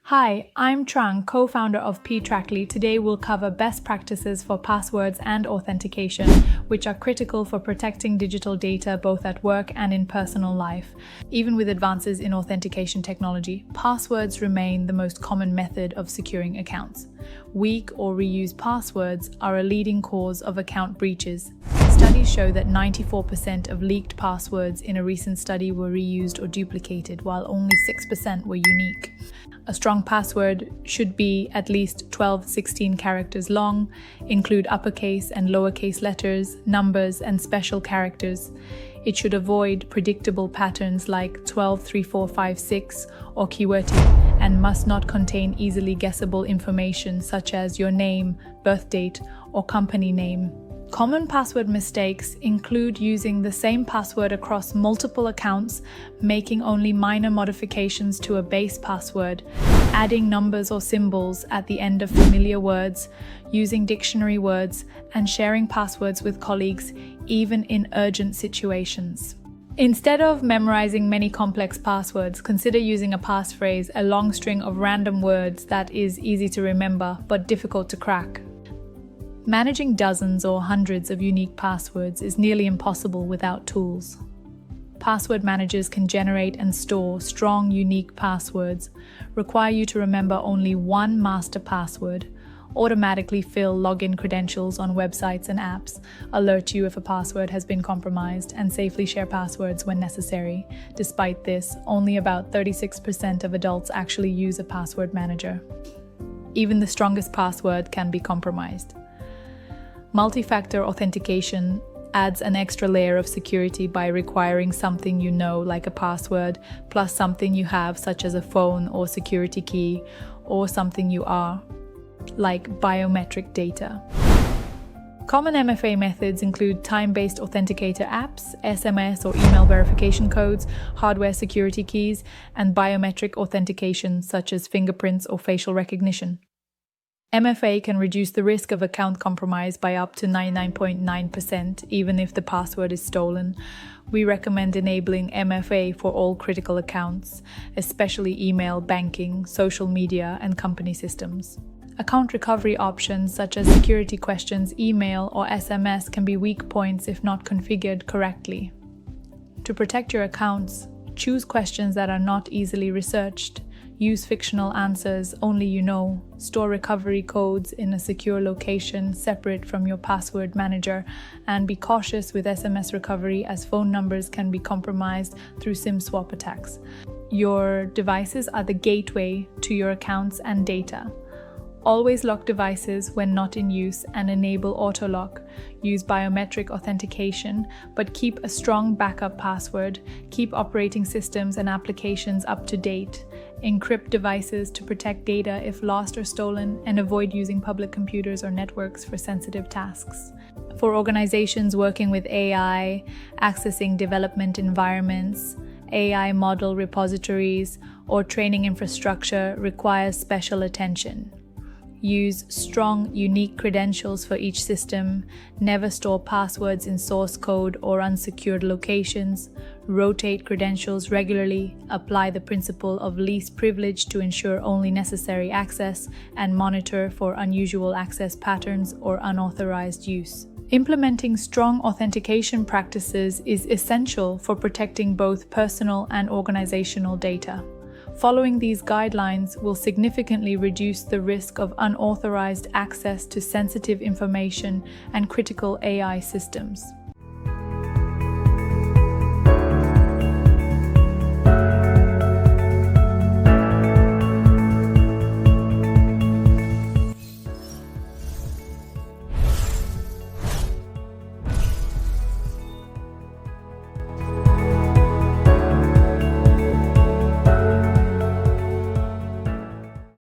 Hi, I'm Trang, co-founder of pTrackly. Today we'll cover best practices for passwords and authentication, which are critical for protecting digital data both at work and in personal life. Even with advances in authentication technology, passwords remain the most common method of securing accounts. Weak or reused passwords are a leading cause of account breaches. Studies show that 94% of leaked passwords in a recent study were reused or duplicated, while only 6% were unique. A strong password should be at least 12-16 characters long, include uppercase and lowercase letters, numbers, and special characters. It should avoid predictable patterns like 12, 3, 4, 5, 6 or QWERTY, and must not contain easily guessable information such as your name, birth date, or company name. Common password mistakes include using the same password across multiple accounts, making only minor modifications to a base password, adding numbers or symbols at the end of familiar words, using dictionary words, and sharing passwords with colleagues, even in urgent situations. Instead of memorizing many complex passwords, consider using a passphrase, a long string of random words that is easy to remember but difficult to crack. Managing dozens or hundreds of unique passwords is nearly impossible without tools. Password managers can generate and store strong, unique passwords, require you to remember only one master password, automatically fill login credentials on websites and apps, alert you if a password has been compromised, and safely share passwords when necessary. Despite this, only about 36% of adults actually use a password manager. Even the strongest password can be compromised. Multi-factor authentication adds an extra layer of security by requiring something you know, like a password, plus something you have, such as a phone or security key, or something you are, like biometric data. Common MFA methods include time-based authenticator apps, SMS or email verification codes, hardware security keys, and biometric authentication such as fingerprints or facial recognition. MFA can reduce the risk of account compromise by up to 99.9%, even if the password is stolen. We recommend enabling MFA for all critical accounts, especially email, banking, social media, and company systems. Account recovery options such as security questions, email, or SMS can be weak points if not configured correctly. To protect your accounts, choose questions that are not easily researched. Use fictional answers only you know. Store recovery codes in a secure location separate from your password manager, and be cautious with SMS recovery as phone numbers can be compromised through SIM swap attacks. Your devices are the gateway to your accounts and data. Always lock devices when not in use and enable auto-lock. Use biometric authentication, but keep a strong backup password. Keep operating systems and applications up to date. Encrypt devices to protect data if lost or stolen, and avoid using public computers or networks for sensitive tasks. For organizations working with AI, accessing development environments, AI model repositories, or training infrastructure requires special attention. Use strong, unique credentials for each system. Never store passwords in source code or unsecured locations. Rotate credentials regularly. Apply the principle of least privilege to ensure only necessary access, and monitor for unusual access patterns or unauthorized use. Implementing strong authentication practices is essential for protecting both personal and organizational data. Following these guidelines will significantly reduce the risk of unauthorized access to sensitive information and critical AI systems.